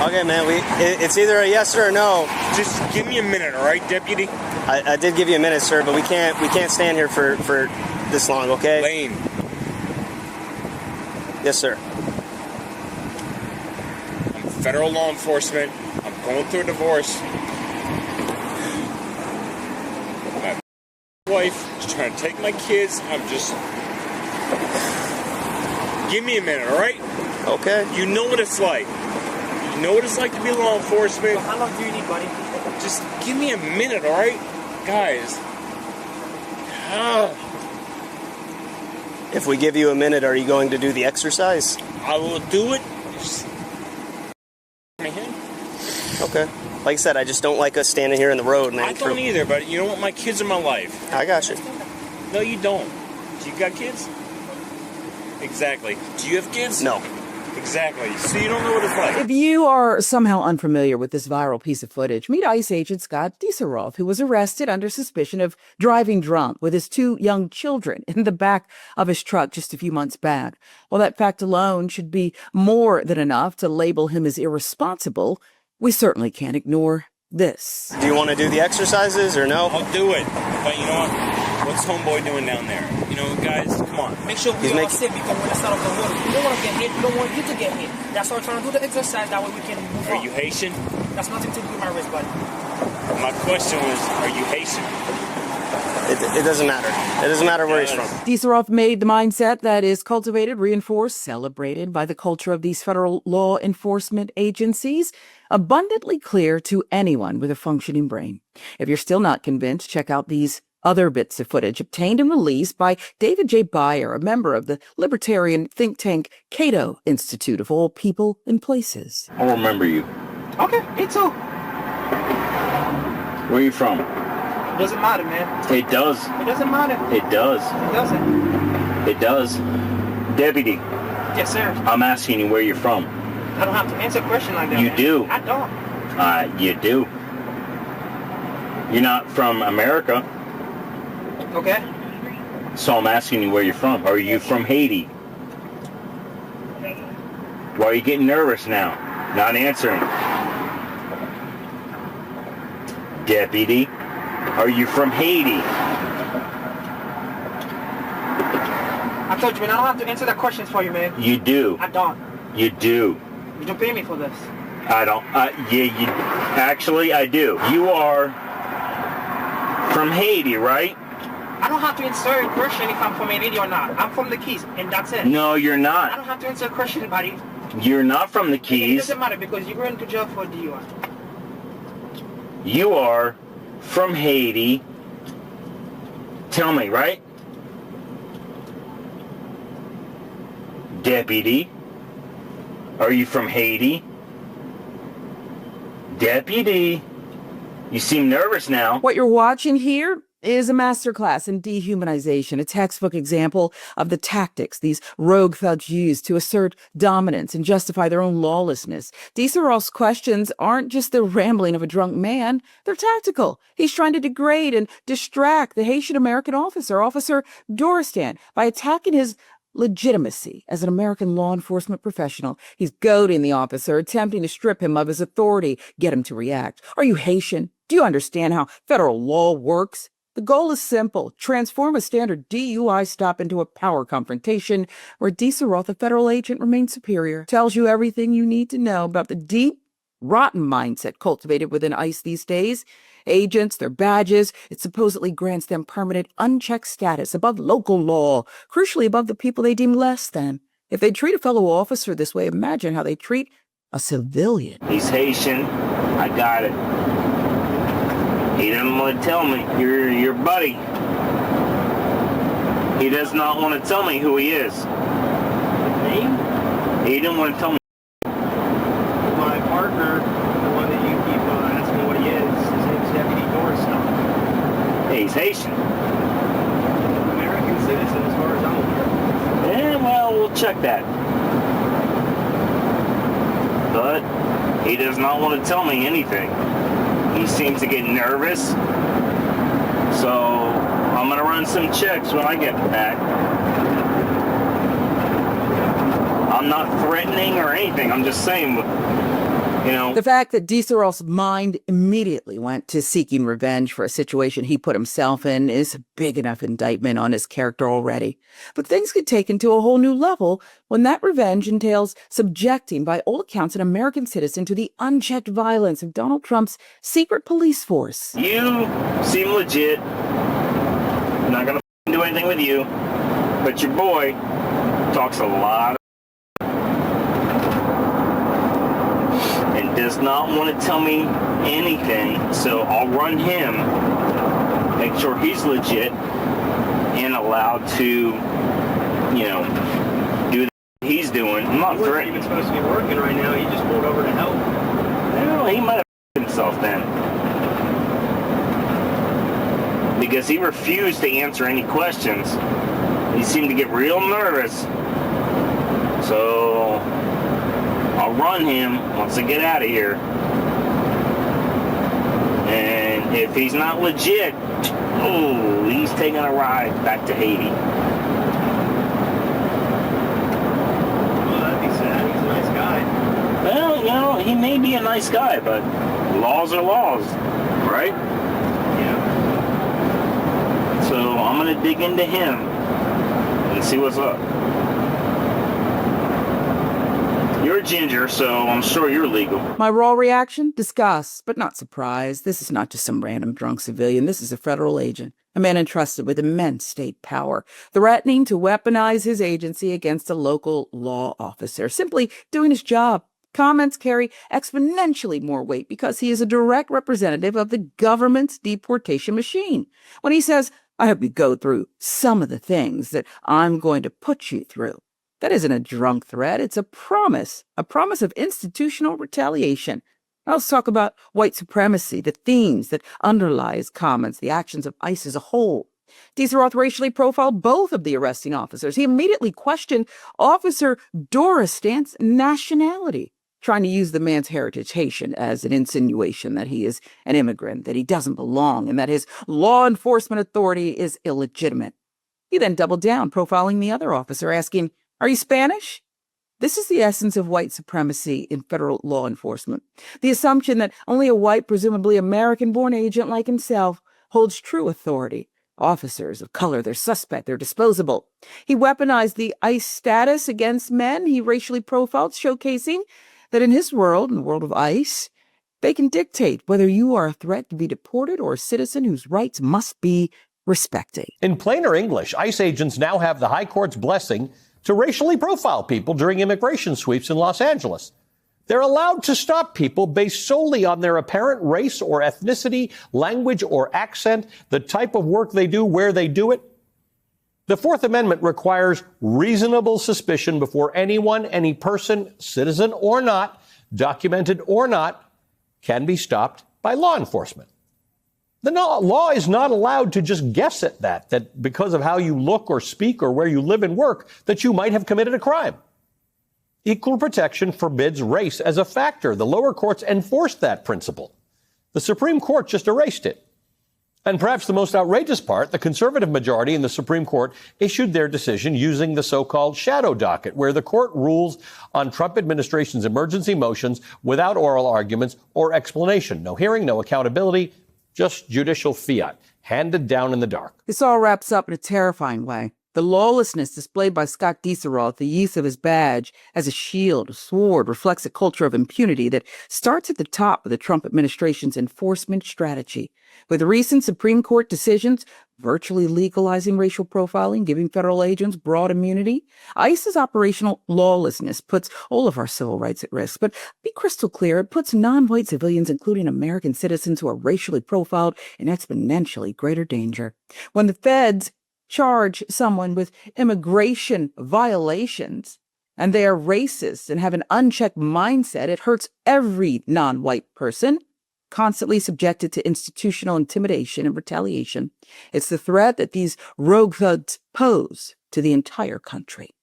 Okay, man. It's either a yes or a no. Just give me a minute, all right, deputy? I did give you a minute, sir, but we can't stand here for this long, okay? Lane. Yes, sir. I'm federal law enforcement. I'm going through a divorce. My wife is trying to take my kids. I'm just... Give me a minute, all right? Okay. You know what it's like. You know what it's like to be law enforcement. Well, how long do you need, buddy? Just give me a minute, all right? Guys. If we give you a minute, are you going to do the exercise? I will do it. Just... Okay. Like I said, I just don't like us standing here in the road, man. I don't either, but you know what? My kids are my life. I got you. No, you don't. Do you got kids? Exactly. Do you have kids? No. Exactly. So you don't know what it's like. If you are somehow unfamiliar with this viral piece of footage, meet ICE agent Scott Deiseroth, who was arrested under suspicion of driving drunk with his 2 young children in the back of his truck just a few months back. Well, that fact alone should be more than enough to label him as irresponsible. We certainly can't ignore this. Do you want to do the exercises or no? I'll do it. But you know what? What's homeboy doing down there? You know, guys, come on. Make sure we all sit because when it's out of the water, we don't want to get hit. We don't want you to get hit. That's why we're trying to do the exercise. That way we can move on. Are you Haitian? That's nothing to do with my wrist, buddy. My question was, are you Haitian? It doesn't matter. It doesn't matter where he's from. Deiseroth made the mindset that is cultivated, reinforced, celebrated by the culture of these federal law enforcement agencies abundantly clear to anyone with a functioning brain. If you're still not convinced, check out these other bits of footage obtained and released by David J. Byer, a member of the libertarian think tank Cato Institute of all people and places. I'll remember you. Okay, me too. Where are you from? Doesn't matter, man. It does. It doesn't matter. It does. It doesn't. It does. Deputy, Yes, sir. I'm asking you where you're from. I don't have to answer a question like that. You man. do. I don't. You do. You're not from America, Okay. so I'm asking you where you're from. Are you from Haiti? Why are you getting nervous now? Not answering. Deputy, are you from Haiti? I told you, man, I don't have to answer that questions for you, man. You do. I don't. You do. You don't pay me for this. I don't. Yeah, you. Actually, I do. You are from Haiti, right? I don't have to answer a question if I'm from Haiti or not. I'm from the Keys, and that's it. No, you're I not. don't have to answer a question, buddy. You're not from the It Keys. doesn't matter because you're going to jail for DUI. You are from Haiti. Tell me, right? Deputy, are you from Haiti? Deputy, you seem nervous now. What you're watching here is a masterclass in dehumanization, a textbook example of the tactics these rogue thugs use to assert dominance and justify their own lawlessness. Deiseroth's questions aren't just the rambling of a drunk man, they're tactical. He's trying to degrade and distract the Haitian-American officer, Officer Doristan, by attacking his legitimacy as an American law enforcement professional. He's goading the officer, attempting to strip him of his authority, get him to react. Are you Haitian? Do you understand how federal law works? The goal is simple: transform a standard DUI stop into a power confrontation where Deiseroth, a federal agent, remains superior. Tells you everything you need to know about the deep, rotten mindset cultivated within ICE these days. Agents, their badges, it supposedly grants them permanent, unchecked status above local law, crucially above the people they deem less than. If they treat a fellow officer this way, imagine how they treat a civilian. He's Haitian. I got it. He doesn't want to tell me. You're your buddy. He does not want to tell me who he is. Name? He didn't want to tell me. My partner, the one that you keep asking what he is, his name's Deputy Deiseroth. Hey, he's Haitian. American citizen as far as I'm aware. Yeah, well, we'll check that. But he does not want to tell me anything. He seems to get nervous. So I'm going to run some checks when I get back. I'm not threatening or anything. I'm just saying You know, The fact that Deiseroth's mind immediately went to seeking revenge for a situation he put himself in is a big enough indictment on his character already. But things get taken to a whole new level when that revenge entails subjecting, by all accounts, an American citizen to the unchecked violence of Donald Trump's secret police force. you seem legit. I'm not gonna do anything with you, but your boy talks a lot and does not want to tell me anything, so I'll run him, make sure he's legit and allowed to, you know, do what he's doing. I'm not He wasn't threatening. even supposed to be working right now. He just pulled over to help. Well, he might have himself then. Because he refused to answer any questions. He seemed to get real nervous. So I'll run him once I get out of here. And if he's not legit, oh, he's taking a ride back to Haiti. Well, that'd be sad. He's a nice guy. Well, you know, he may be a nice guy, but laws are laws, right? Yeah. So I'm gonna dig into him and see what's up. You're a ginger, so I'm sure you're legal. My raw reaction? Disgust, but not surprise. This is not just some random drunk civilian. This is a federal agent, a man entrusted with immense state power, threatening to weaponize his agency against a local law officer, simply doing his job. Comments carry exponentially more weight because he is a direct representative of the government's deportation machine. When he says, I hope you go through some of the things that I'm going to put you through, that isn't a drunk threat. It's a promise of institutional retaliation. Now let's talk about white supremacy, the themes that underlie his comments, the actions of ICE as a whole. Deiseroth racially profiled both of the arresting officers. He immediately questioned Officer Deiseroth's nationality, trying to use the man's heritage, Haitian, as an insinuation that he is an immigrant, that he doesn't belong, and that his law enforcement authority is illegitimate. He then doubled down, profiling the other officer, asking, are you Spanish? This is the essence of white supremacy in federal law enforcement. The assumption that only a white, presumably American-born agent like himself holds true authority. Officers of color, they're suspect, they're disposable. He weaponized the ICE status against men he racially profiled, showcasing that in his world, in the world of ICE, they can dictate whether you are a threat to be deported or a citizen whose rights must be respected. In plainer English, ICE agents now have the High Court's blessing to racially profile people during immigration sweeps in Los Angeles. They're allowed to stop people based solely on their apparent race or ethnicity, language or accent, the type of work they do, where they do it. The Fourth Amendment requires reasonable suspicion before anyone, any person, citizen or not, documented or not, can be stopped by law enforcement. The law is not allowed to just guess at that because of how you look or speak or where you live and work, that you might have committed a crime. Equal protection forbids race as a factor. The lower courts enforced that principle. The Supreme Court just erased it. And perhaps the most outrageous part, the conservative majority in the Supreme Court issued their decision using the so-called shadow docket, where the court rules on Trump administration's emergency motions without oral arguments or explanation. No hearing, no accountability, just judicial fiat, handed down in the dark. This all wraps up in a terrifying way. The lawlessness displayed by Scott Deiseroth, the use of his badge as a shield, a sword, reflects a culture of impunity that starts at the top of the Trump administration's enforcement strategy. With recent Supreme Court decisions virtually legalizing racial profiling, giving federal agents broad immunity, ICE's operational lawlessness puts all of our civil rights at risk. But be crystal clear, it puts non-white civilians, including American citizens who are racially profiled, in exponentially greater danger. When the feds charge someone with immigration violations and they are racist and have an unchecked mindset, it hurts every non-white person constantly subjected to institutional intimidation and retaliation. It's the threat that these rogue thugs pose to the entire country.